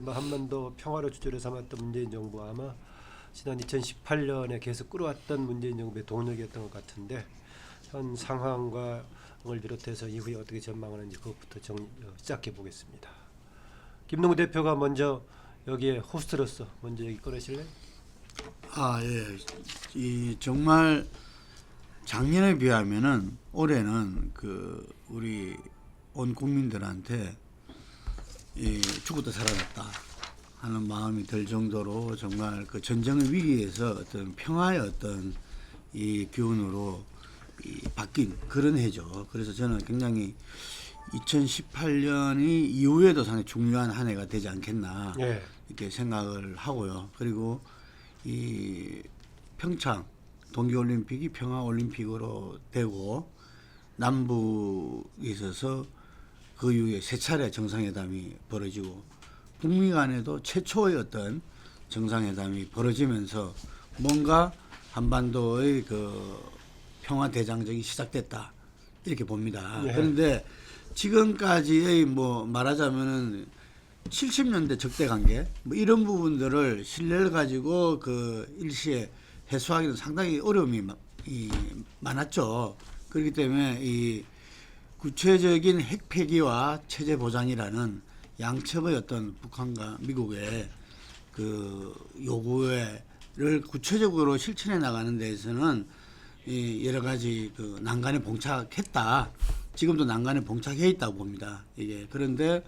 한반도 평화를 주제로 삼았던 문재인 정부 아마 지난 2018년에 계속 끌어왔던 문재인 정부의 동력이었던 것 같은데 현 상황과 을 비롯해서 이후에 어떻게 전망하는지 그것부터 시작해 보겠습니다. 김동구 대표가 먼저 여기에 호스트로서 먼저 얘기 꺼내실래요? 예. 이 정말 작년에 비하면은 올해는 우리 온 국민들한테 죽었다 살아났다 하는 마음이 들 정도로 정말 그 전쟁의 위기에서 어떤 평화의 어떤 이 기운으로 바뀐 그런 해죠. 그래서 저는 굉장히 2018년이 이후에도 상당히 중요한 한 해가 되지 않겠나 이렇게 생각을 하고요. 그리고 이 평창 동계올림픽이 평화올림픽으로 되고 남북에 있어서 그 이후에 세 차례 정상회담이 벌어지고 북미 간에도 최초의 어떤 정상회담이 벌어지면서 뭔가 한반도의 그 평화대장정이 시작됐다 이렇게 봅니다. 그런데 지금까지의 뭐 말하자면은 70년대 적대관계 뭐 이런 부분들을 신뢰를 가지고 그 일시에 해소하기는 상당히 어려움이 많았죠. 그렇기 때문에 이 구체적인 핵 폐기와 체제 보장이라는 양측의 어떤 북한과 미국의 그 요구를 구체적으로 실천해 나가는 데에서는 여러 가지 그 난관에 봉착했다. 지금도 난관에 봉착해 있다고 봅니다. 이게 그런데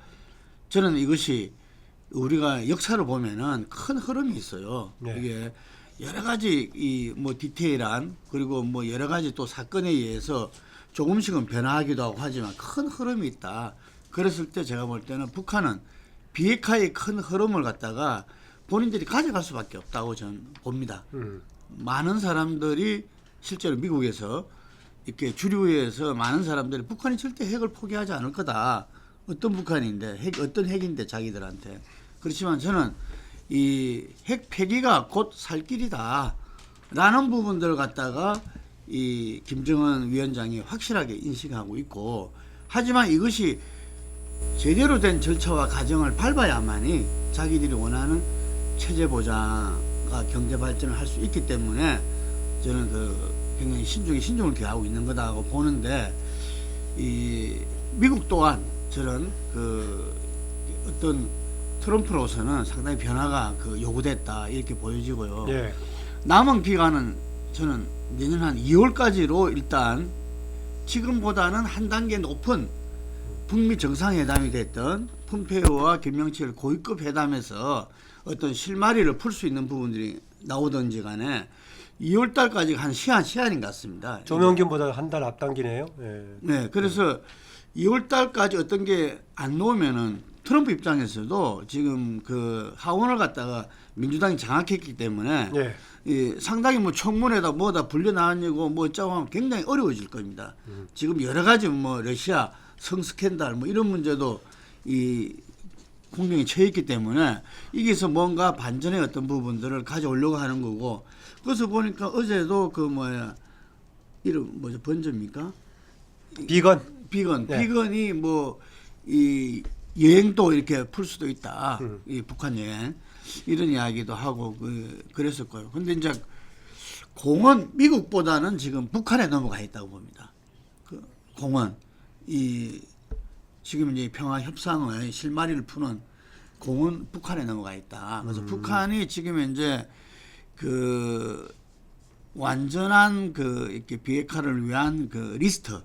저는 이것이 우리가 역사를 보면은 큰 흐름이 있어요. 이게 여러 가지 이 뭐 디테일한 그리고 뭐 여러 가지 또 사건에 의해서 조금씩은 변화하기도 하고 하지만 큰 흐름이 있다. 그랬을 때 제가 볼 때는 북한은 비핵화의 큰 흐름을 갖다가 본인들이 가져갈 수밖에 없다고 저는 봅니다. 많은 사람들이 실제로 미국에서 이렇게 주류에서 많은 사람들이 북한이 절대 핵을 포기하지 않을 거다. 어떤 북한인데 어떤 핵인데 자기들한테. 그렇지만 저는 이 핵 폐기가 곧 살 길이다 라는 부분들을 갖다가 이 김정은 위원장이 확실하게 인식하고 있고, 하지만 이것이 제대로 된 절차와 과정을 밟아야만이 자기들이 원하는 체제 보장과 경제 발전을 할 수 있기 때문에 저는 굉장히 신중을 기하고 있는 거다고 보는데, 이 미국 또한 저는 어떤 트럼프로서는 상당히 변화가 요구됐다 이렇게 보여지고요. 남은 기간은 저는 내년 한 2월까지로 일단 지금보다는 한 단계 높은 북미 정상회담이 됐던 폼페이오와 김명칠 고위급 회담에서 어떤 실마리를 풀 수 있는 부분들이 나오든지 간에 2월 달까지 한 시한인 것 같습니다. 조명균보다 한 달 앞당기네요. 네, 그래서 2월 달까지 어떤 게 안 나오면은 트럼프 입장에서도 지금 하원을 갖다가 민주당이 장악했기 때문에 상당히 뭐 청문회다 뭐다 불려 나왔냐고 뭐 짜고 하면 굉장히 어려워질 겁니다. 지금 여러 가지 뭐 러시아 성스캔들 뭐 이런 문제도 이 국경에 처해 있기 때문에 여기서 뭔가 반전의 어떤 부분들을 가져오려고 하는 거고, 그래서 보니까 어제도 이름 뭐죠, 번저입니까? 비건이 뭐 이 여행도 이렇게 풀 수도 있다. 이 북한 여행 이런 이야기도 하고 그랬을 거예요. 근데 이제 공은 미국보다는 지금 북한에 넘어가 있다고 봅니다. 공은 지금 이제 평화 협상의 실마리를 푸는 공은 북한에 넘어가 있다. 그래서 북한이 지금 이제 완전한 이렇게 비핵화를 위한 리스트,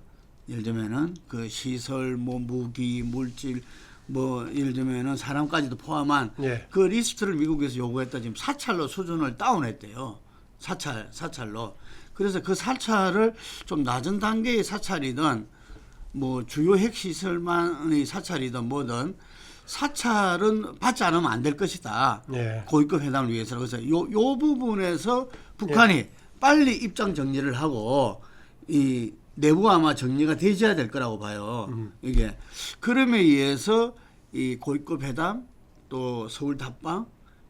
예를 들면은 시설, 뭐 무기, 물질, 뭐 예를 들면은 사람까지도 포함한 그 리스트를 미국에서 요구했다. 지금 사찰로 수준을 다운했대요. 사찰로. 그래서 그 사찰을 좀 낮은 단계의 사찰이든 뭐 주요 핵시설만의 사찰이든 뭐든 사찰은 받지 않으면 안 될 것이다. 고위급 회담을 위해서. 그래서 요 부분에서 북한이 빨리 입장 정리를 하고 이 내부가 아마 정리가 되어야 될 거라고 봐요. 이게 그럼에 의해서 이 고위급 회담 또 서울 답방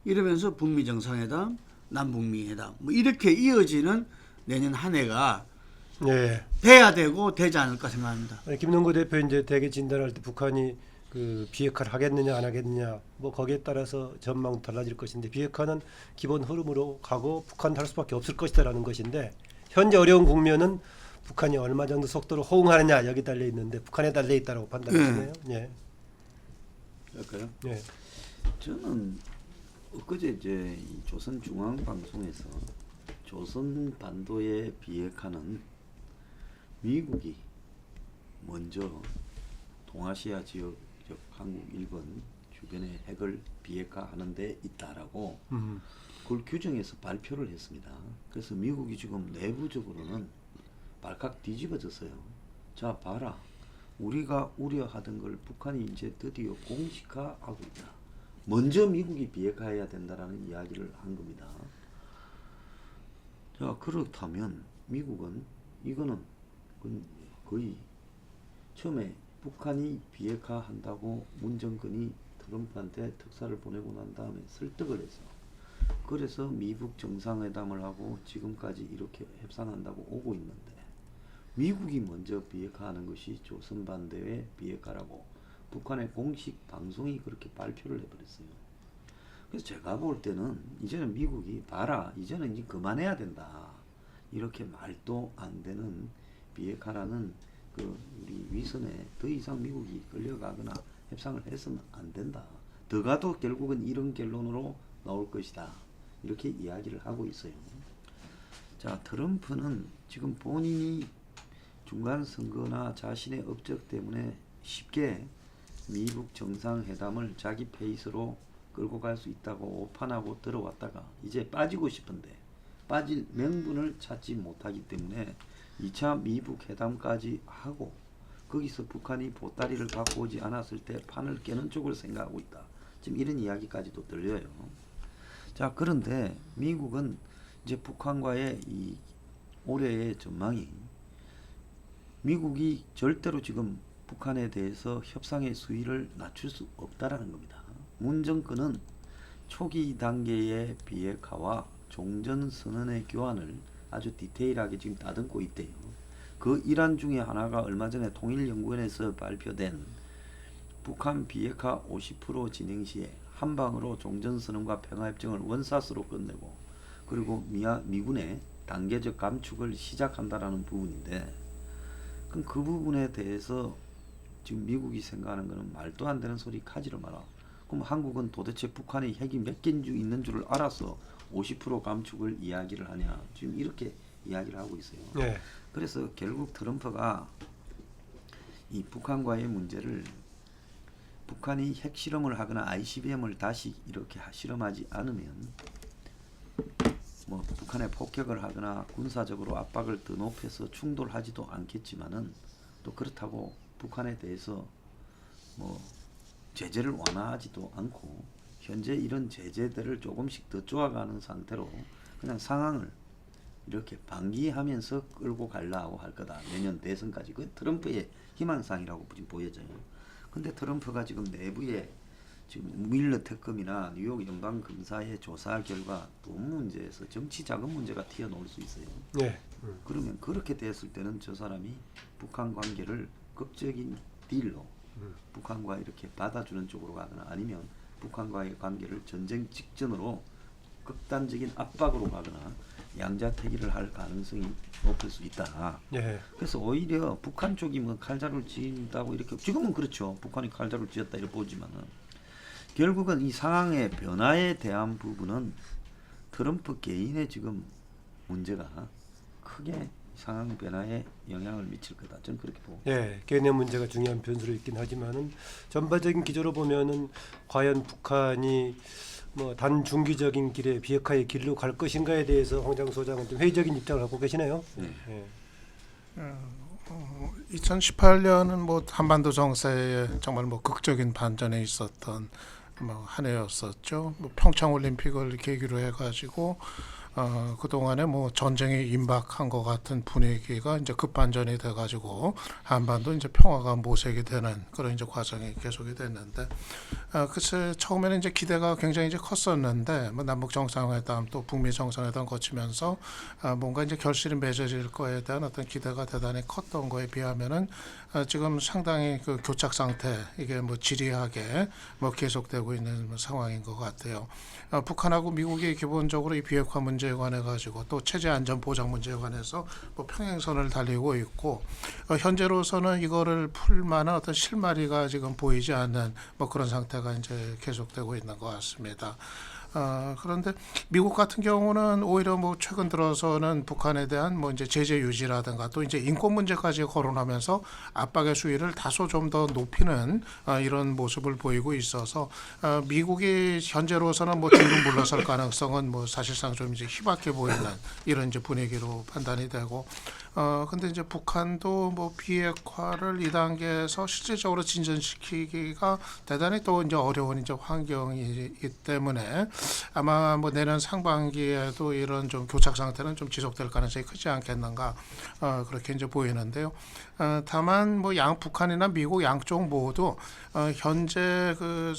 이러면서 북미 정상회담, 남북미 회담 뭐 이렇게 이어지는 내년 한 해가 돼야 되고 되지 않을까 생각합니다. 김동구 대표 이제 대개 진단할 때 북한이 그 비핵화를 하겠느냐 안 하겠느냐 뭐 거기에 따라서 전망 달라질 것인데 비핵화는 기본 흐름으로 가고 북한도 할 수밖에 없을 것이다라는 것인데 현재 어려운 국면은 북한이 얼마 정도 속도로 호응하느냐 여기 달려 있는데 북한에 달려 있다라고 판단하시네요. 예. 할까요? 예. 저는 엊그제 이제 이 조선중앙방송에서 조선 반도의 비핵화는 미국이 먼저 동아시아 지역 즉 한국, 일본 주변의 핵을 비핵화하는 데 있다라고 그걸 규정해서 발표를 했습니다. 그래서 미국이 지금 내부적으로는 발칵 뒤집어졌어요. 자 봐라. 우리가 우려하던 걸 북한이 이제 드디어 공식화하고 있다. 먼저 미국이 비핵화해야 된다라는 이야기를 한 겁니다. 자 그렇다면 미국은 이거는 거의 처음에 북한이 비핵화한다고 문정권이 트럼프한테 특사를 보내고 난 다음에 설득을 해서 그래서 미북 정상회담을 하고 지금까지 이렇게 협상한다고 오고 있는데 미국이 먼저 비핵화하는 것이 조선반도의 비핵화라고 북한의 공식 방송이 그렇게 발표를 해버렸어요. 그래서 제가 볼 때는 이제는 미국이 봐라 이제는 이제 그만해야 된다. 이렇게 말도 안 되는 비핵화라는 그 우리 위선에 더 이상 미국이 끌려가거나 협상을 해서는 안 된다. 더 가도 결국은 이런 결론으로 나올 것이다. 이렇게 이야기를 하고 있어요. 자 트럼프는 지금 본인이 중간 선거나 자신의 업적 때문에 쉽게 미북 정상회담을 자기 페이스로 끌고 갈 수 있다고 오판하고 들어왔다가 이제 빠지고 싶은데 빠질 명분을 찾지 못하기 때문에 2차 미북 회담까지 하고 거기서 북한이 보따리를 갖고 오지 않았을 때 판을 깨는 쪽을 생각하고 있다. 지금 이런 이야기까지도 들려요. 자 그런데 미국은 이제 북한과의 이 올해의 전망이 미국이 절대로 지금 북한에 대해서 협상의 수위를 낮출 수 없다라는 겁니다. 문 정권은 초기 단계의 비핵화와 종전선언의 교환을 아주 디테일하게 지금 다듬고 있대요. 그 일환 중에 하나가 얼마 전에 통일연구원에서 발표된 북한 비핵화 50% 진행 시에 한방으로 종전선언과 평화협정을 원사스로 끝내고 그리고 미군의 단계적 감축을 시작한다라는 부분인데 그럼 그 부분에 대해서 지금 미국이 생각하는 것은 말도 안 되는 소리 하지를 마라. 그럼 한국은 도대체 북한이 핵이 몇 개인 줄 있는 줄을 알아서 50% 감축을 이야기를 하냐. 지금 이렇게 이야기를 하고 있어요. 네. 그래서 결국 트럼프가 이 북한과의 문제를 북한이 핵실험을 하거나 ICBM을 다시 이렇게 실험하지 않으면 뭐 북한에 폭격을 하거나 군사적으로 압박을 더 높여서 충돌하지도 않겠지만은 또 그렇다고 북한에 대해서 뭐 제재를 완화하지도 않고 현재 이런 제재들을 조금씩 더 쪼아가는 상태로 그냥 상황을 이렇게 방기하면서 끌고 가려고 할 거다. 내년 대선까지. 그 트럼프의 희망상이라고 지금 보여져요. 근데 트럼프가 지금 내부에 지금 윌러 특검이나 뉴욕 연방검사의 조사 결과 돈 문제에서 정치 자금 문제가 튀어나올 수 있어요. 네. 그러면 그렇게 됐을 때는 저 사람이 북한 관계를 극적인 딜로 북한과 이렇게 받아주는 쪽으로 가거나 아니면 북한과의 관계를 전쟁 직전으로 극단적인 압박으로 가거나 양자택일을 할 가능성이 높을 수 있다. 네. 그래서 오히려 북한 쪽이 뭐 칼자루를 쥐다고 이렇게 지금은 그렇죠. 북한이 칼자루를 쥐었다 이렇게 보지만은 결국은 이 상황의 변화에 대한 부분은 트럼프 개인의 지금 문제가 크게 상황 변화에 영향을 미칠 거다. 저는 그렇게 보고. 예, 개념 문제가 중요한 변수로 있긴 하지만은 전반적인 기조로 보면은 과연 북한이 뭐 단중기적인 길에 비핵화의 길로 갈 것인가에 대해서 황장 소장은 좀 회의적인 입장을 갖고 계시네요. 예. 2018년은 뭐 한반도 정세에 정말 뭐 극적인 반전에 있었던 뭐 한 해였었죠. 뭐 평창 올림픽을 계기로 해가지고 그동안에 뭐 전쟁이 임박한 것 같은 분위기가 이제 급반전이 돼가지고 한반도 이제 평화가 모색이 되는 그런 이제 과정이 계속이 됐는데, 글쎄 처음에는 이제 기대가 굉장히 이제 컸었는데, 뭐 남북 정상회담 또 북미 정상회담 거치면서 뭔가 이제 결실이 맺어질 거에 대한 어떤 기대가 대단히 컸던 거에 비하면은 지금 상당히 그 교착 상태, 이게 뭐 지리하게 뭐 계속되고 있는 상황인 것 같아요. 북한하고 미국이 기본적으로 이 비핵화 문제에 관해 가지고 또 체제 안전 보장 문제에 관해서 뭐 평행선을 달리고 있고, 현재로서는 이거를 풀 만한 어떤 실마리가 지금 보이지 않는 뭐 그런 상태가 이제 계속되고 있는 것 같습니다. 그런데 미국 같은 경우는 오히려 뭐 최근 들어서는 북한에 대한 뭐 이제 제재 유지라든가 또 이제 인권 문제까지 거론하면서 압박의 수위를 다소 좀 더 높이는 이런 모습을 보이고 있어서, 미국이 현재로서는 뭐 뒤로 물러설 가능성은 뭐 사실상 좀 이제 희박해 보이는 이런 이제 분위기로 판단이 되고, 근데 이제 북한도 뭐 비핵화를 2단계에서 실질적으로 진전시키기가 대단히 또 이제 어려운 이제 환경이기 때문에 아마 뭐 내년 상반기에도 이런 좀 교착 상태는 좀 지속될 가능성이 크지 않겠는가, 그렇게 이제 보이는데요. 다만 뭐 북한이나 미국 양쪽 모두 현재 그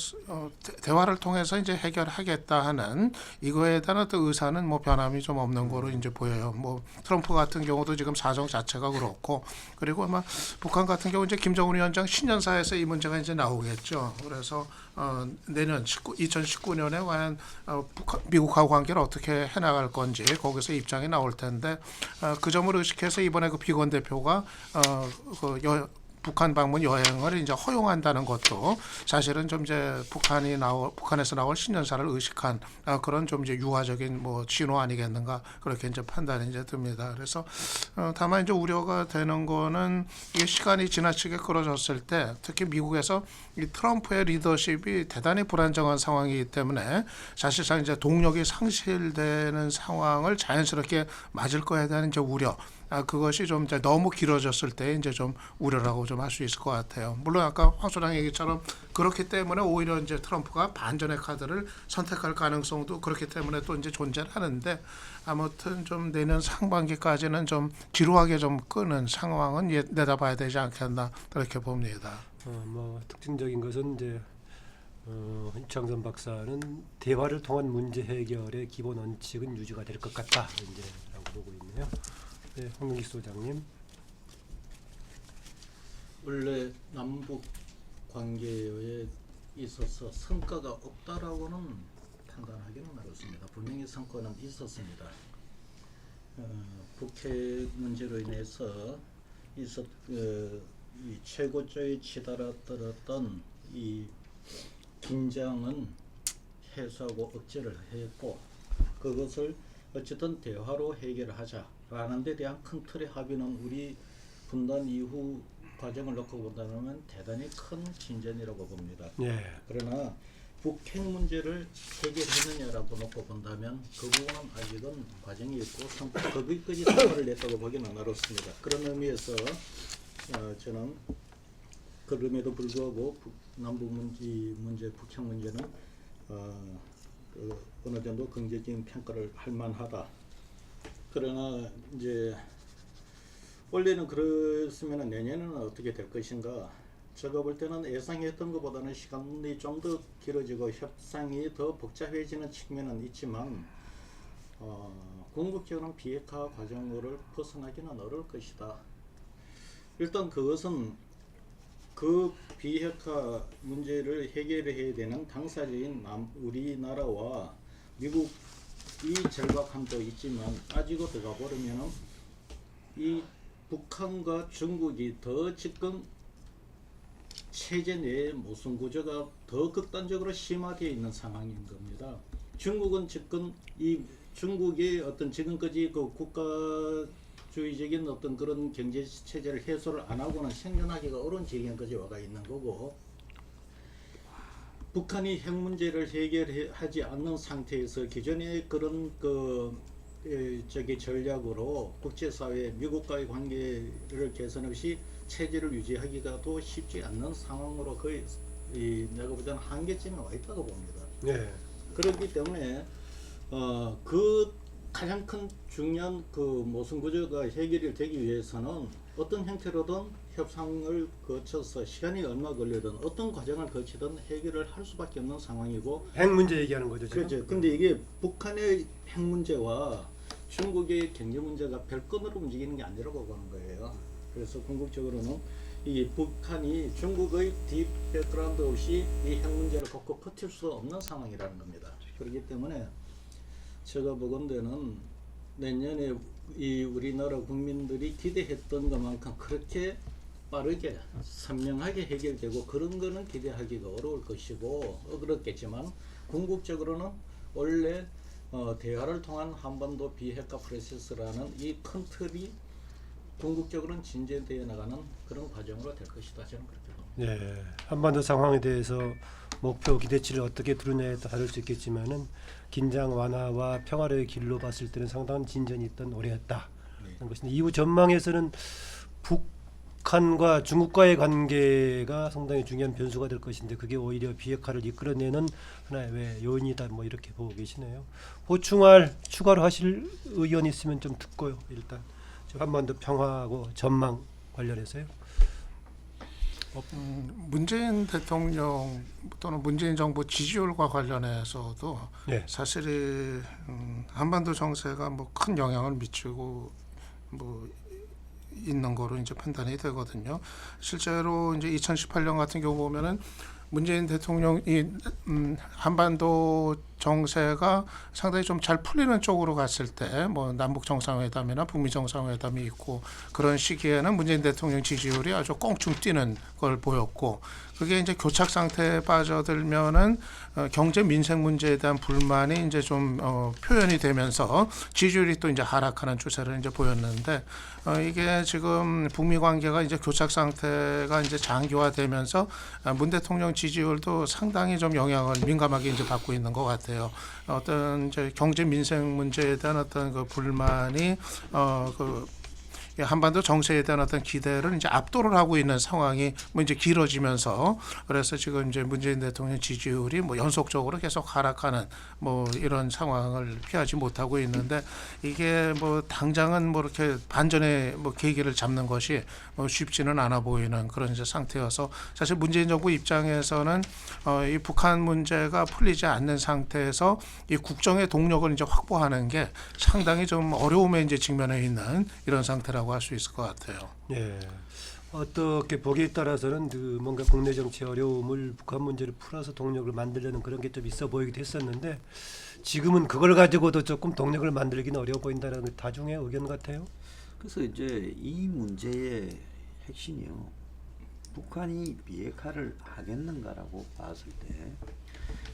대화를 통해서 이제 해결하겠다 하는 이거에 대한 어떤 의사는 뭐 변함이 좀 없는 거로 이제 보여요. 뭐 트럼프 같은 경우도 지금 사정 자체가 그렇고, 그리고 아마 북한 같은 경우 이제 김정은 위원장 신년사에서 이 문제가 이제 나오겠죠. 그래서 내년 2019년에 과연 미국하고 관계를 어떻게 해나갈 건지 거기서 입장이 나올 텐데, 그 점을 의식해서 이번에 그 비건 대표가 북한 방문 여행을 이제 허용한다는 것도 사실은 좀 이제 북한에서 나올 신년사를 의식한 그런 좀 이제 유화적인 뭐 신호 아니겠는가, 그렇게 이제 판단이 이제 듭니다. 그래서 다만 이제 우려가 되는 거는 이게 시간이 지나치게 끌어졌을 때 특히 미국에서 이 트럼프의 리더십이 대단히 불안정한 상황이기 때문에 사실상 이제 동력이 상실되는 상황을 자연스럽게 맞을 거에 대한 이제 우려, 그것이 좀 이제 너무 길어졌을 때 이제 좀 우려라고 좀 할 수 있을 것 같아요. 물론 아까 황 소장 얘기처럼 그렇기 때문에 오히려 이제 트럼프가 반전의 카드를 선택할 가능성도 그렇기 때문에 또 이제 존재를 하는데, 아무튼 좀 내년 상반기까지는 좀 지루하게 좀 끄는 상황은 내다봐야 되지 않겠나, 그렇게 봅니다. 뭐 특징적인 것은 이제 임창선 박사는 대화를 통한 문제 해결의 기본 원칙은 유지가 될 것 같다 이제라고 보고 있네요. 네, 홍명기 소장님. 원래 남북 관계에 있어서 성과가 없다라고는 판단하기는 어렵습니다. 분명히 성과는 있었습니다. 북핵 문제로 인해서 이 최고조에 치달았던 이 긴장은 해소하고 억제를 했고, 그것을 어쨌든 대화로 해결하자라는 데 대한 큰 틀의 합의는 우리 분단 이후 과정을 놓고 본다면 대단히 큰 진전이라고 봅니다. 네. 그러나 북핵 문제를 해결했느냐라고 놓고 본다면 그 부분은 아직은 과정이 있고 거기까지 성과를 냈다고 보기는 어렵습니다. 그런 의미에서 저는 그럼에도 불구하고 남북 문제, 북핵 문제는 어느 정도 긍정적인 평가를 할 만하다. 그러나 이제 원래는 그랬으면 내년에는 어떻게 될 것인가, 제가 볼 때는 예상했던 것보다는 시간이 좀 더 길어지고 협상이 더 복잡해지는 측면은 있지만 궁극적으로는 비핵화 과정을 벗어나기는 어려울 것이다. 일단 그것은 그 비핵화 문제를 해결해야 되는 당사자인 우리나라와 미국이 절박함도 있지만 따지고 들어가 보려면 이 북한과 중국이 더 지금 체제 내의 모순 구조가 더 극단적으로 심화되어 있는 상황인 겁니다. 중국은 지금 이 중국의 어떤 지금까지 그 국가주의적인 어떤 그런 경제 체제를 해소를 안 하고는 생존하기가 어려운 지경까지 와가 있는 거고, 북한이 핵 문제를 해결하지 않는 상태에서 기존의 그런 전략으로 국제사회 미국과의 관계를 개선 없이 체제를 유지하기가 더 쉽지 않는 상황으로 거의 내가 볼 때는 한계점에 와 있다고 봅니다. 네. 그렇기 때문에 그 가장 큰 중요한 그 모순 구조가 해결이 되기 위해서는 어떤 형태로든 협상을 거쳐서 시간이 얼마 걸리든 어떤 과정을 거치든 해결을 할 수밖에 없는 상황이고 핵 문제 얘기하는 거죠 지금. 그렇죠. 근데 이게 북한의 핵 문제와 중국의 경제 문제가 별건으로 움직이는 게 아니라고 보는 거예요. 그래서 궁극적으로는 이 북한이 중국의 딥 백그라운드 없이 이 핵 문제를 걷고 버틸 수 없는 상황이라는 겁니다. 그렇기 때문에 제가 보건대는 내년에 이 우리나라 국민들이 기대했던 것만큼 그렇게 빠르게 선명하게 해결되고 그런 거는 기대하기가 어려울 것이고 어렵겠지만 궁극적으로는 원래 대화를 통한 한반도 비핵화 프로세스라는 이 큰 틀이 궁극적으로는 진전되어 나가는 그런 과정으로 될 것이다. 저는 그렇게 봅니다. 네, 한반도 상황에 대해서 목표 기대치를 어떻게 두느냐에 따라 다를 수 있겠지만은 긴장 완화와 평화로의 길로 봤을 때는 상당한 진전이 있던 올해였다. 그런 것인데 이후 전망에서는 북한과 중국과의 관계가 상당히 중요한 변수가 될 것인데 그게 오히려 비핵화를 이끌어내는 하나의 왜 요인이다 뭐 이렇게 보고 계시네요. 보충할 추가로 하실 의견 있으면 좀 듣고요. 일단 한반도 평화하고 전망 관련해서요. 문재인 대통령 또는 문재인 정부 지지율과 관련해서도 네. 사실 한반도 정세가 뭐 큰 영향을 미치고 뭐 있는 거로 이제 판단이 되거든요. 실제로 이제 2018년 같은 경우 보면은 문재인 대통령이 한반도 정세가 상당히 좀 잘 풀리는 쪽으로 갔을 때 뭐 남북 정상회담이나 북미 정상회담이 있고 그런 시기에는 문재인 대통령 지지율이 아주 껑충 뛰는 걸 보였고 그게 이제 교착 상태에 빠져들면은 경제 민생 문제에 대한 불만이 이제 좀 표현이 되면서 지지율이 또 이제 하락하는 추세를 이제 보였는데 이게 지금 북미 관계가 이제 교착 상태가 이제 장기화되면서 문 대통령 지지율도 상당히 좀 영향을 민감하게 이제 받고 있는 것 같아요. 어떤 이제 경제 민생 문제에 대한 어떤 그 불만이 한반도 정세에 대한 어떤 기대를 이제 압도를 하고 있는 상황이 뭐 이제 길어지면서 그래서 지금 이제 문재인 대통령 지지율이 뭐 연속적으로 계속 하락하는 뭐 이런 상황을 피하지 못하고 있는데 이게 뭐 당장은 뭐 이렇게 반전의 뭐 계기를 잡는 것이 뭐 쉽지는 않아 보이는 그런 이제 상태여서 사실 문재인 정부 입장에서는 이 북한 문제가 풀리지 않는 상태에서 이 국정의 동력을 이제 확보하는 게 상당히 좀 어려움에 이제 직면해 있는 이런 상태라고 할 수 있을 것 같아요. 예. 어떻게 보기에 따라서는 그 뭔가 국내 정치 어려움을 북한 문제를 풀어서 동력을 만들려는 그런 게 좀 있어 보이기도 했었는데 지금은 그걸 가지고도 조금 동력을 만들기는 어려워 보인다는 게 다중의 의견 같아요. 그래서 이제 이 문제의 핵심이요. 북한이 비핵화를 하겠는가라고 봤을 때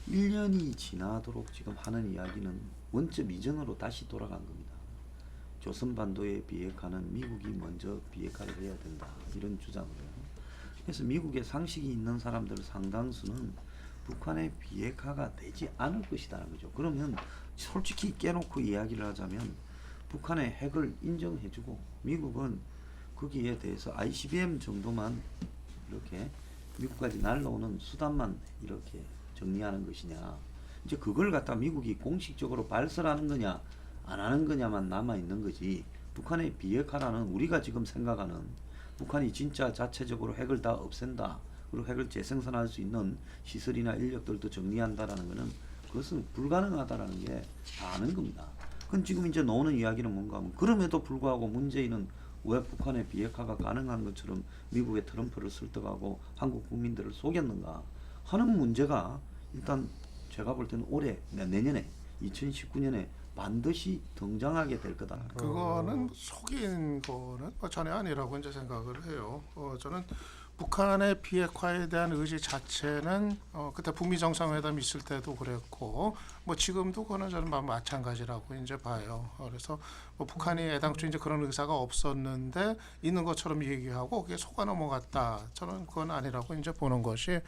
1년이 지나도록 지금 하는 이야기는 원점 이전으로 다시 돌아간 겁니다. 조선반도의 비핵화는 미국이 먼저 비핵화를 해야 된다 이런 주장을 해요. 그래서 미국의 상식이 있는 사람들 상당수는 북한의 비핵화가 되지 않을 것이라는 거죠. 그러면 솔직히 깨놓고 이야기를 하자면 북한의 핵을 인정해주고 미국은 거기에 대해서 ICBM 정도만 이렇게 미국까지 날라오는 수단만 이렇게 정리하는 것이냐, 이제 그걸 갖다 미국이 공식적으로 발설하는 거냐 안 하는 거냐만 남아 있는 거지. 북한의 비핵화라는 우리가 지금 생각하는 북한이 진짜 자체적으로 핵을 다 없앤다, 그리고 핵을 재생산할 수 있는 시설이나 인력들도 정리한다라는 것은 그것은 불가능하다라는 게 다 아는 겁니다. 그건 지금 이제 나오는 이야기는 뭔가 하면 그럼에도 불구하고 문재인은 왜 북한의 비핵화가 가능한 것처럼 미국의 트럼프를 설득하고 한국 국민들을 속였는가 하는 문제가 일단 제가 볼 때는 올해 내년에 2019년에 반드시 등장하게 될 거다. 그거는 속인 거는 전혀 아니라고 이제 생각을 해요. 저는 북한의 비핵화에 대한 의지 자체는 그때 북미 정상회담 있을 때도 그랬고 뭐 지금도 그거는 저는 마찬가지라고 이제 봐요. 그래서 뭐 북한이 애당초 이제 그런 의사가 없었는데 있는 것처럼 얘기하고 그게 속아 넘어갔다. 저는 그건 아니라고 이제 보는 것이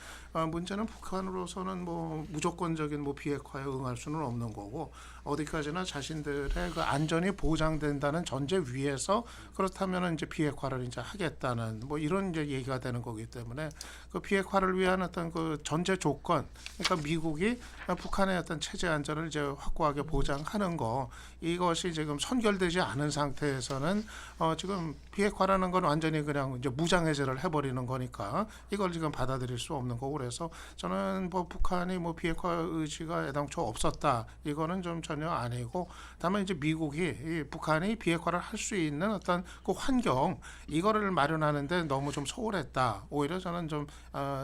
문제는 북한으로서는 뭐 무조건적인 뭐 비핵화에 응할 수는 없는 거고 어디까지나 자신들의 그 안전이 보장된다는 전제 위에서 그렇다면은 이제 비핵화를 이제 하겠다는 뭐 이런 이제 얘기가 되는 거기 때문에 그 비핵화를 위한 어떤 그 전제 조건, 그러니까 미국이 북한의 어떤 체제 안전을 이제 확고하게 보장하는 거 이것이 지금 선결되지 않은 상태에서는 지금 비핵화라는 건 완전히 그냥 이제 무장해제를 해버리는 거니까 이걸 지금 받아들일 수 없는 거고 그래서 저는 뭐 북한이 뭐 비핵화 의지가 애당초 없었다 이거는 좀 전혀 아니고 다만 이제 미국이 이 북한이 비핵화를 할 수 있는 어떤 그 환경 이거를 마련하는데 너무 좀 소홀했다. 오히려 저는 좀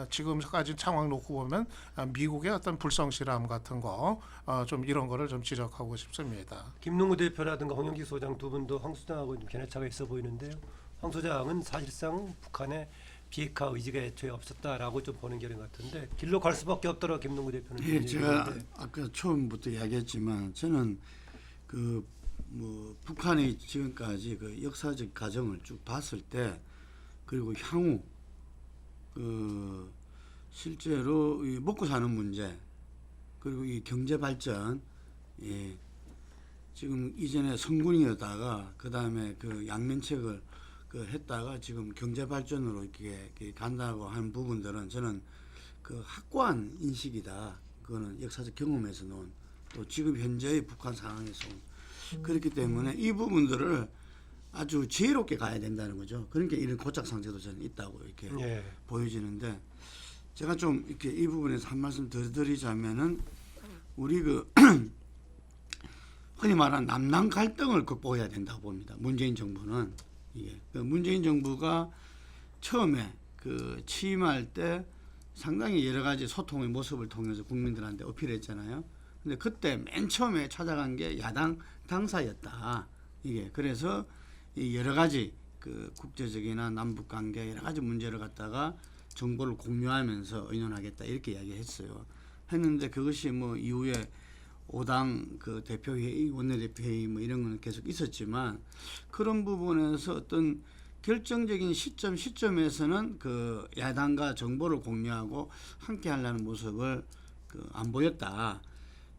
지금까지 상황 놓고 보면 미국의 어떤 불성실함 같은 거 좀 이런 거를 좀 지적하고 싶습니다. 김능우 대표라든가 홍영기 소장 두 분도 황 소장하고 좀 견해차가 있어 보이는데요. 황 소장은 사실상 북한의 비핵화 의지가 애초에 없었다라고 좀 보는 결인 같은데 길로 갈 수밖에 없더라 김능우 대표는. 예, 제가 아까 처음부터 이야기했지만 저는 뭐 북한이 지금까지 그 역사적 과정을 쭉 봤을 때 그리고 향후 실제로 이 먹고 사는 문제 그리고 이 경제 발전 지금 이전에 성군이었다가 그 다음에 그 양면책을 했다가 지금 경제 발전으로 이렇게 간다고 하는 부분들은 저는 그 확고한 인식이다. 그거는 역사적 경험에서 놓은 또 지금 현재의 북한 상황에서 그렇기 때문에 이 부분들을 아주 지혜롭게 가야 된다는 거죠. 그러니까 이런 고착 상태도 저는 있다고 이렇게 보여지는데 제가 좀 이렇게 이 부분에서 한 말씀 더 드리자면은 우리 흔히 말하는 남남 갈등을 극복해야 된다고 봅니다. 문재인 정부는 이게 문재인 정부가 처음에 취임할 때 상당히 여러 가지 소통의 모습을 통해서 국민들한테 어필했잖아요. 근데 그때 맨 처음에 찾아간 게 야당 당사였다. 이게 그래서 이 여러 가지 국제적이나 남북 관계 여러 가지 문제를 갖다가 정보를 공유하면서 의논하겠다 이렇게 이야기했어요. 했는데 그것이 뭐 이후에 5당 대표회의, 원내대표회의 뭐 이런 거는 계속 있었지만 그런 부분에서 어떤 결정적인 시점에서는 야당과 정보를 공유하고 함께 하려는 모습을 안 보였다.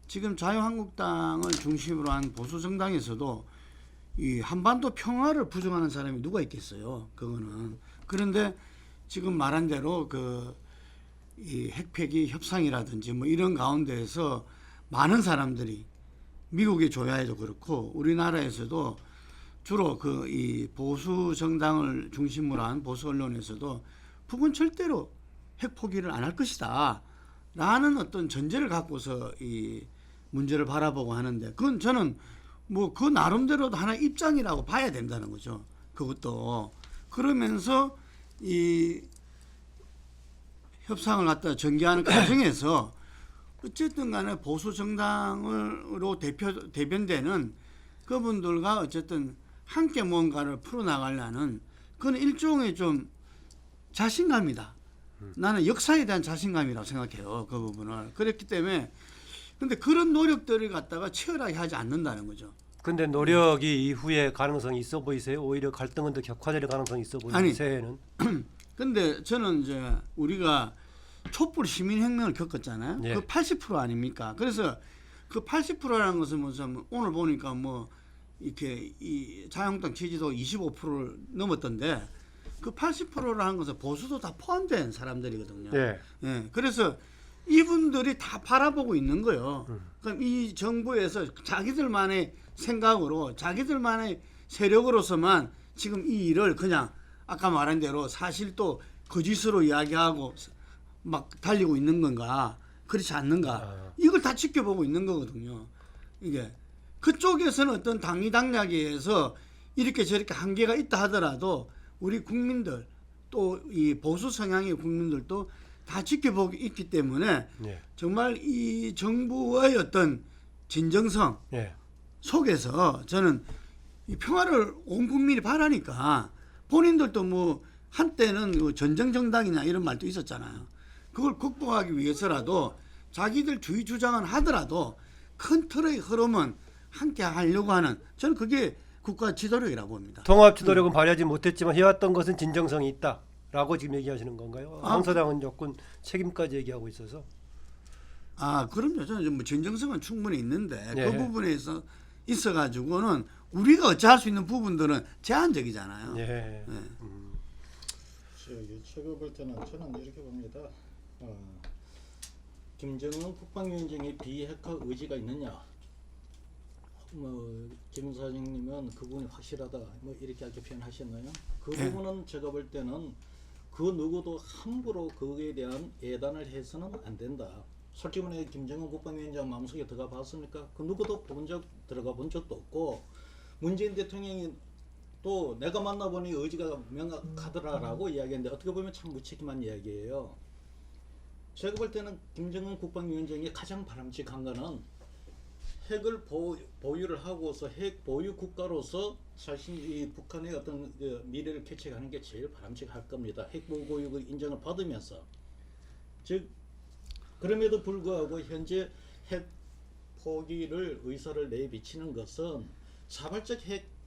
지금 자유한국당을 중심으로 한 보수 정당에서도 이 한반도 평화를 부정하는 사람이 누가 있겠어요? 그거는. 그런데 지금 말한 대로 이 핵폐기 협상이라든지 뭐 이런 가운데에서 많은 사람들이 미국의 조야에도 그렇고 우리나라에서도 주로 이 보수 정당을 중심으로 한 보수 언론에서도 북은 절대로 핵 포기를 안 할 것이다 라는 어떤 전제를 갖고서 이 문제를 바라보고 하는데 그건 저는 뭐 그 나름대로도 하나의 입장이라고 봐야 된다는 거죠. 그것도 그러면서 이 협상을 갖다 전개하는 과정에서 어쨌든 간에 보수 정당으로 대변되는 그분들과 어쨌든 함께 뭔가를 풀어나가려는 그건 일종의 좀 자신감이다. 나는 역사에 대한 자신감이라고 생각해요. 그 부분을. 그렇기 때문에 근데 그런 노력들을 갖다가 치열하게 하지 않는다는 거죠. 근데 노력이 이후에 가능성이 있어 보이세요? 오히려 갈등은 더 격화될 가능성이 있어 보이세요? 근데 저는 이제 우리가 촛불 시민혁명을 겪었잖아요. 예. 그 80% 아닙니까? 그래서 그 80%라는 것은 뭐냐면 오늘 보니까 뭐 이렇게 이 자유한국당 지지도 25%를 넘었던데 그 80%라는 것은 보수도 다 포함된 사람들이거든요. 예. 예. 그래서 이분들이 다 바라보고 있는 거예요. 그럼 이 정부에서 자기들만의 생각으로 자기들만의 세력으로서만 지금 이 일을 그냥 아까 말한 대로 사실 또 거짓으로 이야기하고 막 달리고 있는 건가 그렇지 않는가 이걸 다 지켜보고 있는 거거든요. 이게 그쪽에서는 어떤 당리당략에 의해서 이렇게 저렇게 한계가 있다 하더라도 우리 국민들 또 이 보수 성향의 국민들도 다 지켜보고 있기 때문에 정말 이 정부의 어떤 진정성 속에서 저는 이 평화를 온 국민이 바라니까 본인들도 뭐 한때는 전쟁 정당이냐 이런 말도 있었잖아요. 그걸 극복하기 위해서라도 자기들 주의 주장은 하더라도 큰 틀의 흐름은 함께 하려고 하는 저는 그게 국가 지도력이라고 봅니다. 통합 지도력은 발휘하지 못했지만 해왔던 것은 진정성이 있다라고 지금 얘기하시는 건가요? 황 소장은 조금 책임까지 얘기하고 있어서. 그럼요. 저는 뭐 진정성은 충분히 있는데 그 부분에 있어가지고는 우리가 어찌할 수 있는 부분들은 제한적이잖아요. 제가 볼 때는 저는 이렇게 봅니다. 김정은 국방위원장의 비핵화 의지가 있느냐? 뭐 김 사장님은 그 부분이 확실하다. 뭐 이렇게 표현하셨나요? 그 네. 부분은 제가 볼 때는 그 누구도 함부로 거기에 대한 예단을 해서는 안 된다. 솔직히 말해 김정은 국방위원장 마음속에 들어가 봤습니까? 그 누구도 들어가 본 적도 없고 문재인 대통령이 또 내가 만나보니 의지가 명확하더라라고 이야기했는데 어떻게 보면 참 무책임한 이야기예요. 제가 볼 때는 김정은 국방위원장이 가장 바람직한 거는 핵을 보유를 하고서 핵 보유 국가로서 자신이 북한의 어떤 미래를 개척하는 게 제일 바람직할 겁니다. 핵 보유국의 인정을 받으면서 즉 그럼에도 불구하고 현재 핵 포기를 의사를 내비치는 것은 자발적 핵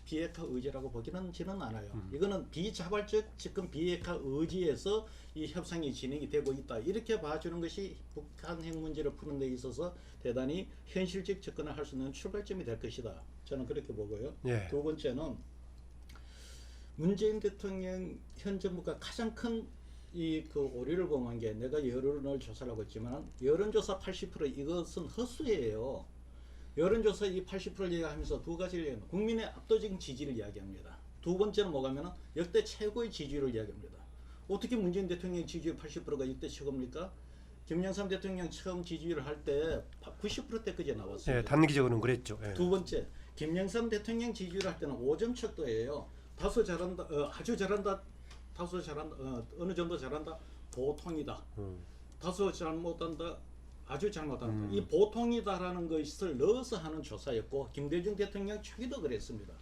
비핵화 의지라고 보기는 지는 않아요. 이거는 비자발적 지금 비핵화 의지에서 이 협상이 진행이 되고 있다. 이렇게 봐주는 것이 북한 핵 문제를 푸는 데 있어서 대단히 현실적 접근을 할 수 있는 출발점이 될 것이다. 저는 그렇게 보고요. 예. 두 번째는 문재인 대통령 현 정부가 가장 큰 이 그 오류를 범한 게 내가 여론을 조사를 하고 있지만 여론조사 80% 이것은 헛수예요. 여론조사 이 80%를 얘기하면서 두 가지를 얘기합니다. 국민의 압도적인 지지를 이야기합니다. 두 번째는 뭐냐면 역대 최고의 지지율을 이야기합니다. 어떻게 문재인 대통령 지지율 80%가 역대 최고입니까? 김영삼 대통령 처음 지지율을 할 때 90%대까지 나왔습니다. 예, 단기적으로는 그랬죠. 예. 두 번째, 김영삼 대통령 지지율 할 때는 5점 척도예요. 다소 잘한다, 아주 잘한다, 다소 잘한다, 어느 정도 잘한다, 보통이다. 다소 잘못한다, 아주 잘못한다. 이 보통이다라는 것을 넣어서 하는 조사였고 김대중 대통령 초기도 그랬습니다.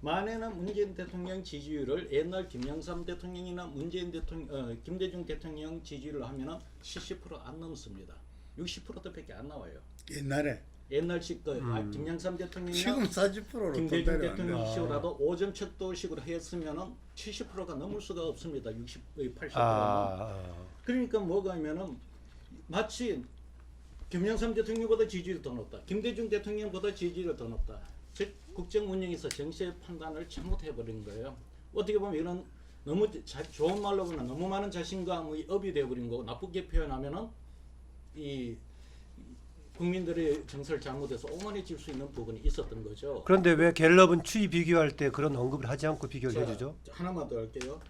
만에는 문재인 대통령 지지율을 옛날 김영삼 대통령이나 문재인 대통령, 김대중 대통령 지지율을 하면은 70% 안 넘습니다. 60%대밖에 안 나와요. 옛날에 옛날식 김영삼 대통령이나 지금 40%로 김대중 대통령식으로라도 5점 척도식으로 했으면은 70%가 넘을 수가 없습니다. 80%는. 그러니까 뭐가 하면은 마치 김영삼 대통령보다 지지율이 더 높다. 김대중 대통령보다 지지율이 더 높다. 즉 국정 운영에서 정세 판단을 잘못해버린 거예요. 어떻게 보면 이런 너무 좋은 말로 보면 너무 많은 자신감의 업이 되어버린 거고 나쁘게 표현하면은 이 국민들의 정서를 잘못해서 오만해질 수 있는 부분이 있었던 거죠. 그런데 왜 갤럽은 추이 비교할 때 그런 언급을 하지 않고 비교를 해주죠? 하나만 더 할게요.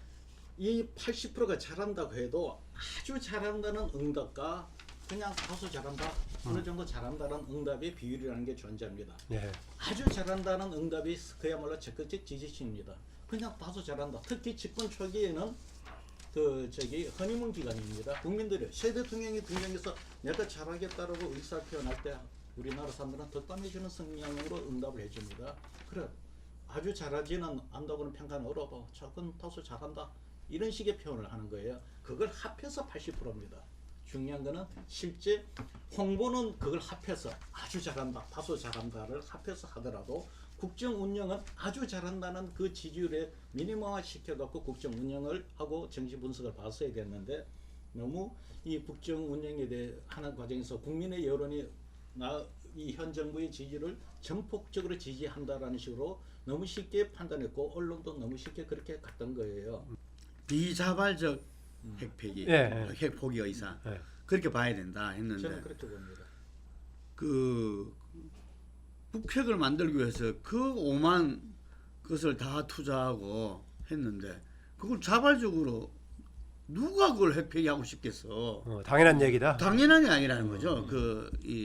이 80%가 잘한다고 해도 아주 잘한다는 응답과 그냥 다소 잘한다, 어느 정도 잘한다는 응답의 비율이라는 게 존재합니다. 예. 아주 잘한다는 응답이 그야말로 적극적 지지층입니다. 그냥 다소 잘한다. 특히 집권 초기에는 허니문 기간입니다. 국민들이 새 대통령이 등장해서 내가 잘하겠다라고 의사를 표현할 때 우리나라 사람들은 덕담해주는 성향으로 응답을 해줍니다. 그래 아주 잘하지는 않다고는 평가는 어려도 조금 다소 잘한다 이런 식의 표현을 하는 거예요. 그걸 합해서 80%입니다. 중요한 거는 실제 홍보는 그걸 합해서 아주 잘한다, 다소 잘한다를 합해서 하더라도 국정 운영은 아주 잘한다는 그 지지율에 미니멈화 시켜갖고 국정 운영을 하고 정치 분석을 봤어야 됐는데 너무 이 국정 운영에 대해 하는 과정에서 국민의 여론이 이 현 정부의 지지를 전폭적으로 지지한다라는 식으로 너무 쉽게 판단했고 언론도 너무 쉽게 그렇게 갔던 거예요. 비자발적 핵폐기, 예. 핵 포기 의사 예. 그렇게 봐야 된다 했는데 저는 그렇게 봅니다. 그 북핵을 만들기 위해서 그 오만 것을 다 투자하고 했는데 그걸 자발적으로 누가 그걸 핵폐기하고 싶겠어? 당연한 얘기다. 당연한 게 아니라는 거죠.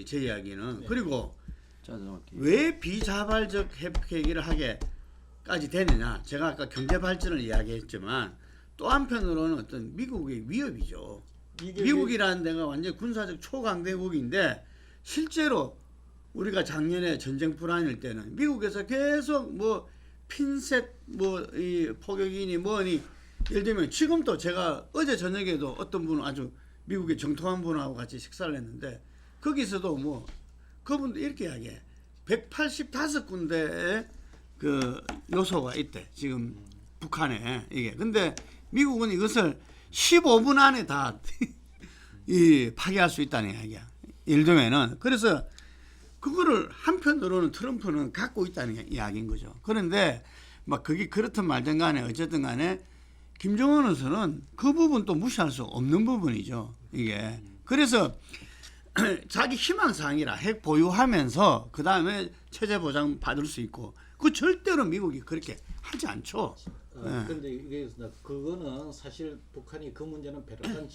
제 이야기는. 네. 그리고 정확히. 왜 비자발적 핵폐기를 하게까지 되느냐? 제가 아까 경제 발전을 이야기했지만 또 한편으로는 어떤 미국의 위협이죠. 미국이라는 데가 완전 군사적 초강대국인데 실제로 우리가 작년에 전쟁 불안일 때는 미국에서 계속 뭐 핀셋 뭐 이 포격이니 뭐니 예를 들면 지금도 제가 어제 저녁에도 어떤 분은 아주 미국의 정통한 분하고 같이 식사를 했는데 거기서도 뭐 그분도 이렇게 이야기해 185군데의 그 요소가 있대 지금 북한에 이게 근데 미국은 이것을 15분 안에 다 이 파괴할 수 있다는 이야기야. 예를 들면은 그래서 그거를 한편으로는 트럼프는 갖고 있다는 이야기인 거죠. 그런데 막 그게 그렇든 말든 간에 어쨌든 간에 김정은으로서는 그 부분 또 무시할 수 없는 부분이죠. 이게 그래서 자기 희망사항이라 핵 보유하면서 그 다음에 체제 보장 받을 수 있고 그 절대로 미국이 그렇게 하지 않죠. 그런데 이게 그거는 사실 북한이 그 문제는 벼랑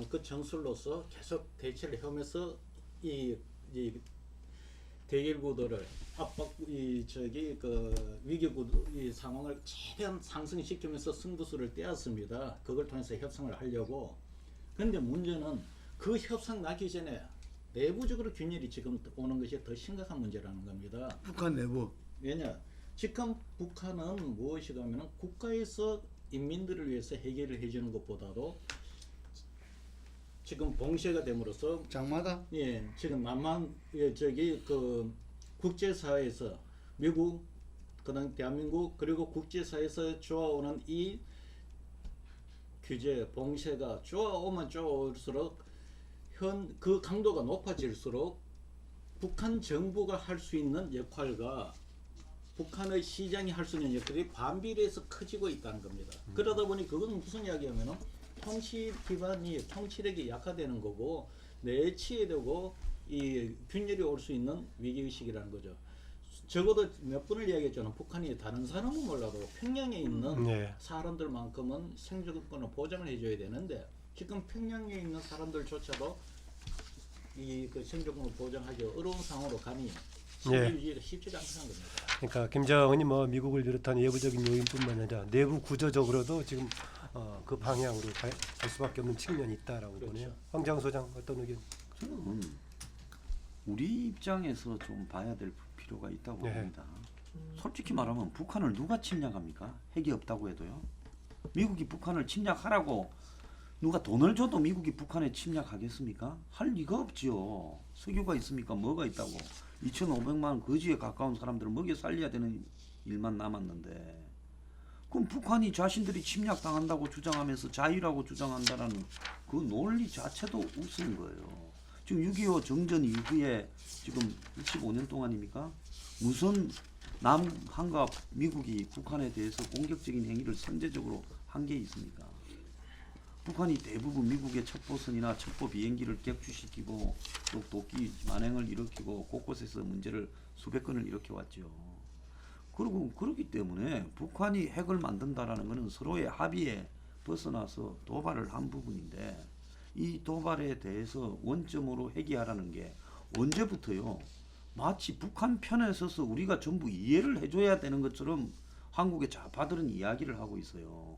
끝 전술로서 계속 대치를 해오면서 이 대결 구도를 압박 그 위기 구도 이 상황을 최대한 상승시키면서 승부수를 떼었습니다. 그걸 통해서 협상을 하려고. 그런데 문제는 그 협상 나기 전에 내부적으로 균열이 지금 오는 것이 더 심각한 문제라는 겁니다. 북한 내부. 왜냐? 지금 북한은 무엇이가 하면 국가에서 인민들을 위해서 해결을 해주는 것보다도 지금 봉쇄가 됨으로써 장마다. 지금 남한 그 국제사회에서 미국 그다음 대한민국 그리고 국제사회에서 좋아오는 이 규제 봉쇄가 좋아오면 좋아올수록 그 강도가 높아질수록 북한 정부가 할 수 있는 역할과 북한의 시장이 할 수 있는 역할이 반비례해서 커지고 있다는 겁니다. 그러다 보니 그건 무슨 이야기하면은 통치 기반이 통치력이 약화되는 거고 내치에 되고 이 균열이 올 수 있는 위기의식이라는 거죠. 적어도 몇 번을 이야기했잖아요. 북한이 다른 사람은 몰라도 평양에 있는 사람들만큼은 생존권을 보장을 해줘야 되는데 지금 평양에 있는 사람들조차도 그 생존권을 보장하기 어려운 상황으로 가니 유지가 쉽지 않다는 겁니다. 그러니까 김정은이 뭐 미국을 비롯한 외부적인 요인뿐만 아니라 내부 구조적으로도 지금 그 방향으로 갈 수밖에 없는 측면이 있다라고 보네요. 황장 소장 어떤 의견? 저는 우리 입장에서 좀 봐야 될 필요가 있다고 봅니다. 솔직히 말하면 북한을 누가 침략합니까? 핵이 없다고 해도요. 미국이 북한을 침략하라고 누가 돈을 줘도 미국이 북한에 침략하겠습니까? 할 리가 없지요. 석유가 있습니까? 뭐가 있다고. 2,500만 거지에 가까운 사람들을 먹여 살려야 되는 일만 남았는데 그럼 북한이 자신들이 침략당한다고 주장하면서 자유라고 주장한다라는 그 논리 자체도 웃은 거예요. 지금 6.25 정전 이후에 지금 25년 동안입니까? 무슨 남한과 미국이 북한에 대해서 공격적인 행위를 선제적으로 한 게 있습니까? 북한이 대부분 미국의 첩보선이나 첩보 비행기를 격추시키고 또 도끼 만행을 일으키고 곳곳에서 문제를 수백 건을 일으켜 왔죠. 그리고 그렇기 때문에 북한이 핵을 만든다라는 것은 서로의 합의에 벗어나서 도발을 한 부분인데 이 도발에 대해서 원점으로 회귀하라는 게 언제부터요? 마치 북한 편에 서서 우리가 전부 이해를 해줘야 되는 것처럼 한국의 좌파들은 이야기를 하고 있어요.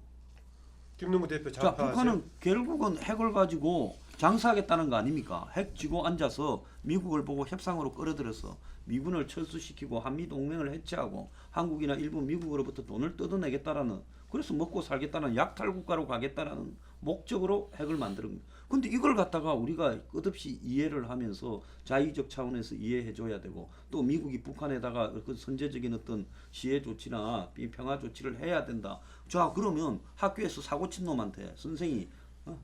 김동구 대표 자, 좌파하세요? 북한은 결국은 핵을 가지고 장사하겠다는 거 아닙니까? 핵 쥐고 앉아서 미국을 보고 협상으로 끌어들여서 미군을 철수시키고 한미동맹을 해체하고 한국이나 일부 미국으로부터 돈을 뜯어내겠다라는 그래서 먹고 살겠다는 약탈국가로 가겠다라는 목적으로 핵을 만드는 거예요. 근데 이걸 갖다가 우리가 끝없이 이해를 하면서 자의적 차원에서 이해해줘야 되고 또 미국이 북한에다가 그 선제적인 어떤 시해 조치나 평화 조치를 해야 된다. 자 그러면 학교에서 사고 친 놈한테 선생이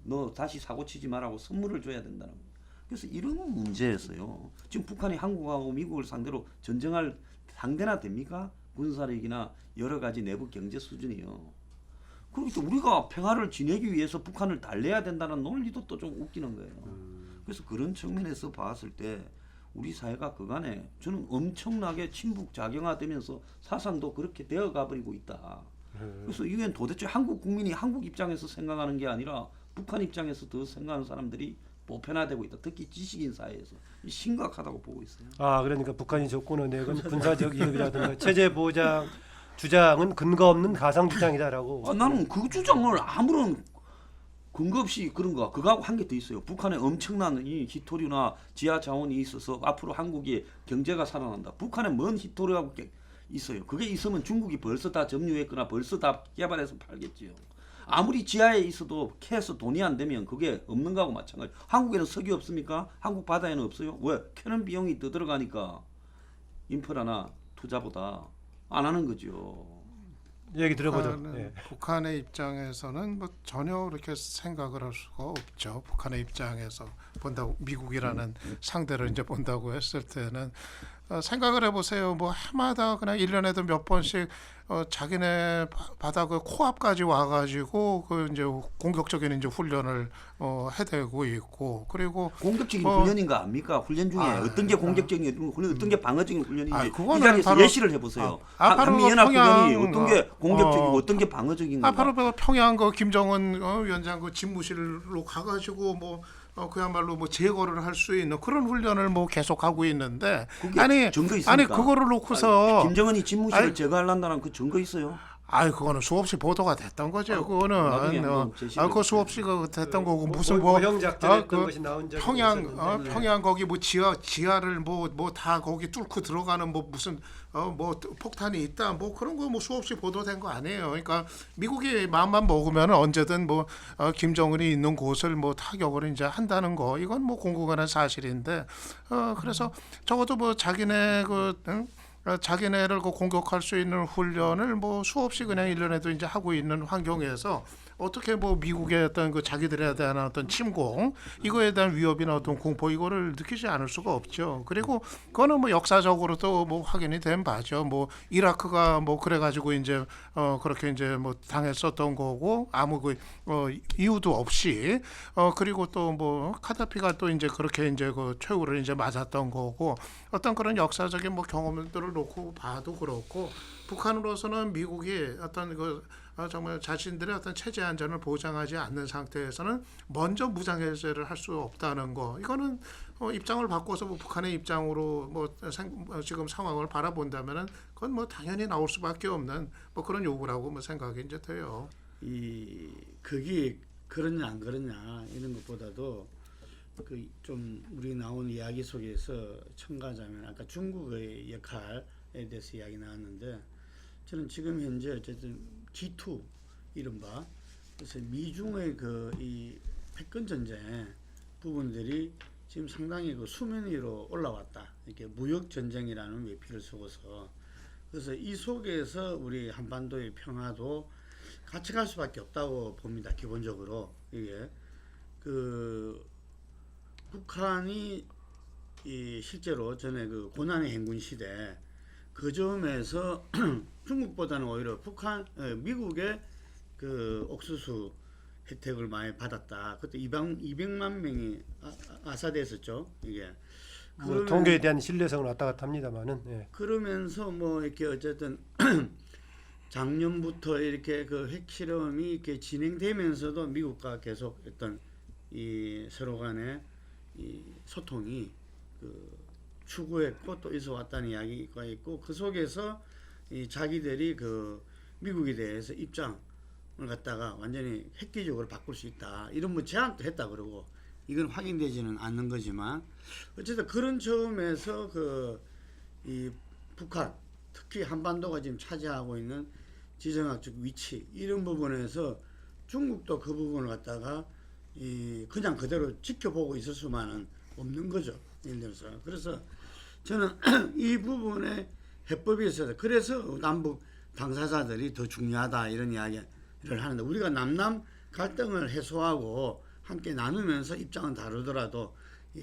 너 다시 사고 치지 말라고 선물을 줘야 된다는 거예요. 그래서 이런 문제였어요. 지금 북한이 한국하고 미국을 상대로 전쟁할 상대나 됩니까? 군사력이나 여러 가지 내부 경제 수준이요. 그러니까 우리가 평화를 지내기 위해서 북한을 달래야 된다는 논리도 또 좀 웃기는 거예요. 그래서 그런 측면에서 봤을 때 우리 사회가 그간에 저는 엄청나게 친북 작용화되면서 사상도 그렇게 되어가 버리고 있다. 그래서 이건 도대체 한국 국민이 한국 입장에서 생각하는 게 아니라 북한 입장에서 더 생각하는 사람들이 보편화되고 있다. 특히 지식인 사회에서 심각하다고 보고 있어요. 아 그러니까 북한이 조건을 내건 군사적 이익이라든가 체제 보장 주장은 근거 없는 가상 주장이다라고. 나는 그 주장을 아무런 근거 없이 그런 거 그거하고 한 게 더 있어요. 북한에 엄청난 이 히토류나 지하 자원이 있어서 앞으로 한국의 경제가 살아난다. 북한에 뭔 히토류하고 있어요. 그게 있으면 중국이 벌써 다 점유했거나 벌써 다 개발해서 팔겠지요. 아무리 지하에 있어도 캐서 돈이 안 되면 그게 없는 거하고 마찬가지. 한국에는 석유 없습니까? 한국 바다에는 없어요. 왜? 캐는 비용이 더 들어가니까 인프라나 투자보다 안 하는 거죠. 얘기 들어보죠. 네. 북한의 입장에서는 뭐 전혀 그렇게 생각을 할 수가 없죠. 북한의 입장에서 본다고 미국이라는 상대를 이제 본다고 했을 때는 생각을 해보세요. 뭐 해마다 그냥 1년에도 몇 번씩 자기네 바다 그 코앞까지 와가지고 그 이제 공격적인 이제 훈련을 해대고 있고 그리고 공격적인 뭐- 훈련인가 압니까? 훈련 중에 어떤 게 공격적인 훈련, 어떤 게 방어적인 훈련인지 이 그거는 자리에서 바로- 예시를 해보세요. 바로 한미연합훈련이 평양, 어떤 게 공격적이고 어떤 게 방어적인 건가? 바로 그 평양 그 김정은 위원장 그 집무실로 가가지고 뭐 그야말로 뭐 제거를 할 수 있는 그런 훈련을 뭐 계속 하고 있는데 그게 증거 있습니까? 아니 그거를 놓고서 김정은이 집무실을 아니- 제거하려는 그 증거 있어요? 그거는 수없이 보도가 됐던 거죠. 그거는 나중에 한번 제시를 그 수없이 그 됐던 거고 무슨 뭐 모형 작전했던 그 것이 나온 적이 평양 있었는데. 평양 거기 뭐 지하를 뭐 다 거기 뚫고 들어가는 뭐 무슨 뭐 폭탄이 있다 뭐 그런 거 뭐 수없이 보도된 거 아니에요. 그러니까 미국이 마음만 먹으면 언제든 뭐 김정은이 있는 곳을 뭐 타격을 이제 한다는 거 이건 뭐 공공연한 사실인데 그래서 적어도 뭐 자기네 자기네를 그 공격할 수 있는 훈련을 뭐 수없이 그냥 1년에도 이제 하고 있는 환경에서 어떻게 뭐 미국의 어떤 그 자기들에 대한 어떤 침공 이거에 대한 위협이나 어떤 공포 이거를 느끼지 않을 수가 없죠. 그리고 그거는 뭐 역사적으로도 뭐 확인이 된 바죠. 뭐 이라크가 뭐 그래가지고 이제 그렇게 이제 뭐 당했었던 거고 아무 그 이유도 없이 그리고 또 뭐 카다피가 또 이제 그렇게 이제 그 최후를 이제 맞았던 거고 어떤 그런 역사적인 뭐 경험들을 놓고 봐도 그렇고 북한으로서는 미국이 어떤 정말 자신들의 어떤 체제 안전을 보장하지 않는 상태에서는 먼저 무장해제를 할 수 없다는 거 이거는 입장을 바꿔서 뭐 북한의 입장으로 지금 상황을 바라본다면은 그건 뭐 당연히 나올 수밖에 없는 뭐 그런 요구라고 뭐 생각이 이제 돼요. 그게 그러냐 안 그러냐 이런 것보다도 그 좀 우리 나온 이야기 속에서 첨가하자면 아까 중국의 역할에 대해서 이야기 나왔는데 저는 지금 현재 어쨌든 G2 이른바 그래서 미중의 이 패권 전쟁 부분들이 지금 상당히 그 수면 위로 올라왔다. 이렇게 무역 전쟁이라는 외피를 쓰고서 그래서 이 속에서 우리 한반도의 평화도 같이 갈 수밖에 없다고 봅니다. 기본적으로 이게 북한이 실제로 전에 그 고난의 행군 시대 그 점에서 중국보다는 오히려 미국의 그 옥수수 혜택을 많이 받았다. 그때 200만 명이 아사됐었죠. 이게. 뭐 통계에 대한 신뢰성은 왔다 갔다 합니다만은. 예. 그러면서 뭐 이렇게 어쨌든 작년부터 이렇게 그 핵실험이 이렇게 진행되면서도 미국과 계속 어떤 이 서로 간의 이 소통이 추구했고 또 있어 왔다는 이야기가 있고 그 속에서 이 자기들이 그 미국에 대해서 입장을 갖다가 완전히 획기적으로 바꿀 수 있다 이런 뭐 제안도 했다 그러고 이건 확인되지는 않는 거지만 어쨌든 그런 점에서 이 북한 특히 한반도가 지금 차지하고 있는 지정학적 위치 이런 부분에서 중국도 그 부분을 갖다가 그냥 그대로 지켜보고 있을 수만은 없는 거죠. 예를 들어서 그래서 저는 이 부분에 해법이 있어서 그래서 남북 당사자들이 더 중요하다 이런 이야기를 하는데 우리가 남남 갈등을 해소하고 함께 나누면서 입장은 다르더라도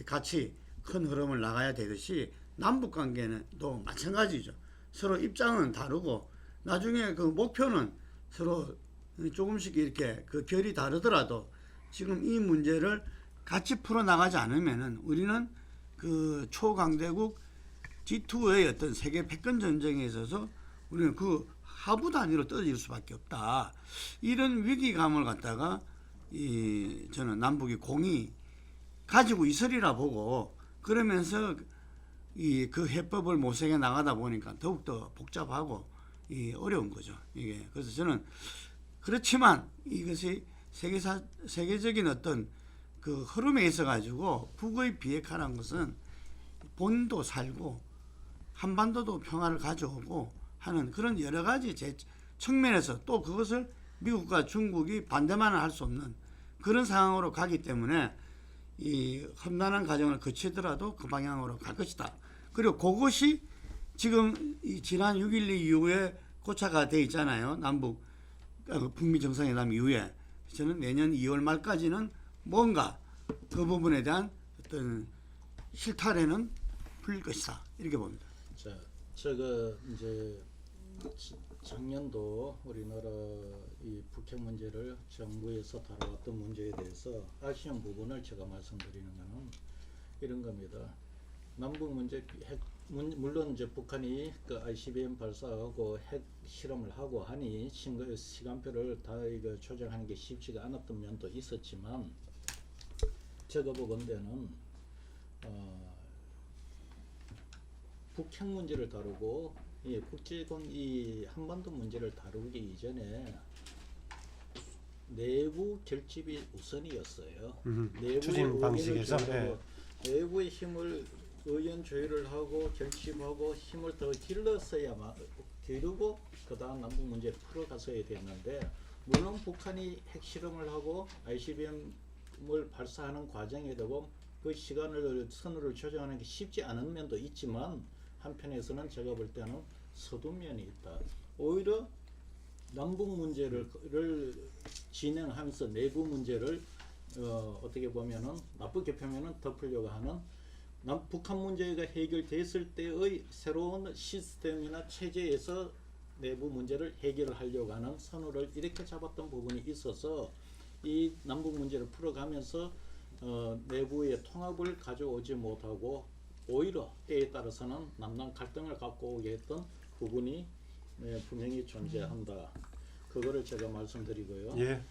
같이 큰 흐름을 나가야 되듯이 남북 관계는 또 마찬가지죠. 서로 입장은 다르고 나중에 그 목표는 서로 조금씩 이렇게 그 결이 다르더라도 지금 이 문제를 같이 풀어 나가지 않으면은 우리는 그 초강대국 G2의 어떤 세계 패권 전쟁에 있어서 우리는 그 하부 단위로 떨어질 수밖에 없다. 이런 위기감을 갖다가 저는 남북이 공이 가지고 있으리라 보고 그러면서 그 해법을 모색해 나가다 보니까 더욱더 복잡하고 어려운 거죠. 이게 그래서 저는 그렇지만 이것이 세계적인 어떤 그 흐름에 있어 가지고 북의 비핵화라는 것은 본도 살고 한반도도 평화를 가져오고 하는 그런 여러 가지 측면에서 또 그것을 미국과 중국이 반대만은 할 수 없는 그런 상황으로 가기 때문에 이 험난한 과정을 거치더라도 그 방향으로 갈 것이다. 그리고 그것이 지금 지난 6.12 이후에 고착화 돼 있잖아요. 남북 북미 정상회담 이후에 저는 내년 2월 말까지는 뭔가 그 부분에 대한 어떤 실타래는 풀릴 것이다 이렇게 봅니다. 자, 제가 이제 작년도 우리나라 이 북핵 문제를 정부에서 다뤄왔던 문제에 대해서 아쉬운 부분을 제가 말씀드리는 것은 이런 겁니다. 남북 문제 물론 이제 북한이 그 ICBM 발사하고 핵 실험을 하고 하니 시간표를 다 이거 조정하는 게 쉽지가 않았던 면도 있었지만 제가 보건대는 북핵 문제를 다루고 국제공 이 한반도 문제를 다루기 이전에 내부 결집이 우선이었어요. 추진 방식에서 내부의 힘을 의견 조율을 하고 결집하고 힘을 더 길렀어야만 기르고 그다음 남북 문제를 풀어갔어야 됐는데 물론 북한이 핵실험을 하고 ICBM을 발사하는 과정에 되고 그 시간을 선호를 조정하는 게 쉽지 않은 면도 있지만 한편에서는 제가 볼 때는 서둔 면이 있다. 오히려 남북 문제를 진행하면서 내부 문제를 어떻게 보면은 나쁘게 표면은 덮으려고 하는 북한 문제가 해결됐을 때의 새로운 시스템이나 체제에서 내부 문제를 해결을 하려고 하는 선호를 이렇게 잡았던 부분이 있어서 이 남북 문제를 풀어가면서 내부의 통합을 가져오지 못하고 오히려 때에 따라서는 남남 갈등을 갖고 오게 했던 부분이 분명히 존재한다. 그거를 제가 말씀드리고요. 예.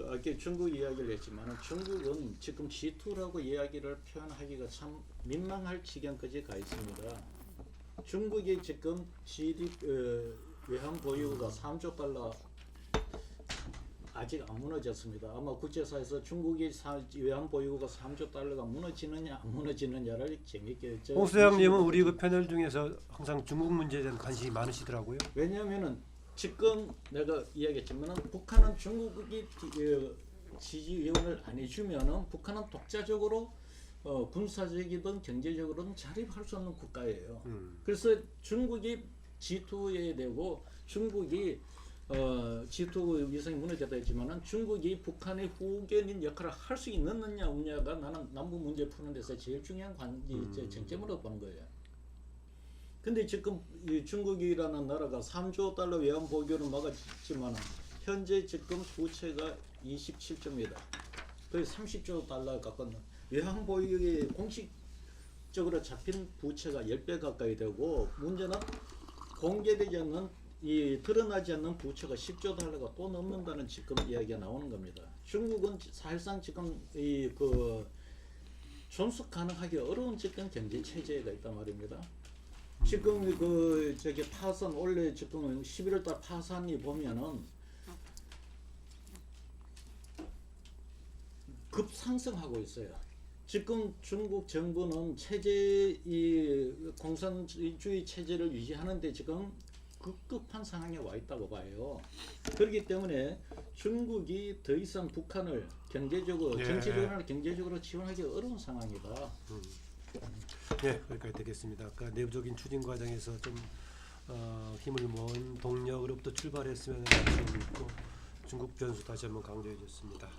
아까 중국 이야기를 했지만 중국은 지금 G2라고 이야기를 표현하기가 참 민망할 지경까지 가 있습니다. 중국이 지금 외환 보유가 3조 달러 아직 안 무너졌습니다. 아마 국제사에서 중국이 외환 보유가 3조 달러가 무너지느냐 안 무너지느냐를 재밌게 홍 소장님은 우리 그 패널 중에서 항상 중국 문제에 대한 관심이 많으시더라고요. 왜냐하면은 지금 내가 이야기했지만은 북한은 중국이 지지위원을 안 해주면은 북한은 독자적으로 군사적이든 경제적으로든 자립할 수 없는 국가예요. 그래서 중국이 G2에 되고 중국이 G2 위성이 무너졌다 했지만은 중국이 북한의 후견인 역할을 할 수 있느냐 없느냐가 나는 남북 문제 푸는 데서 제일 중요한 쟁점으로 보는 거예요. 근데 지금 이 중국이라는 나라가 3조 달러 외환 보유를 막았지만 현재 지금 부채가 27조입니다. 거의 30조 달러 가까운 외환 보유에 공식적으로 잡힌 부채가 10배 가까이 되고 문제는 공개되지 않는 드러나지 않는 부채가 10조 달러가 또 넘는다는 지금 이야기가 나오는 겁니다. 중국은 사실상 지금 존속 가능하기 어려운 지금 경제 체제가 있단 말입니다. 지금 파산 원래 지금 11월달 파산이 보면은 급상승하고 있어요. 지금 중국 정부는 공산주의 체제를 유지하는데 지금 급급한 상황에 와 있다고 봐요. 그렇기 때문에 중국이 더 이상 북한을 경제적으로, 정치적으로 경제적으로 지원하기 어려운 상황이다. 네, 거기까지 되겠습니다. 아까 내부적인 추진 과정에서 좀 힘을 모은 동력으로부터 출발했으면 하는 아쉬움이 있고 중국 변수 다시 한번 강조해 줬습니다.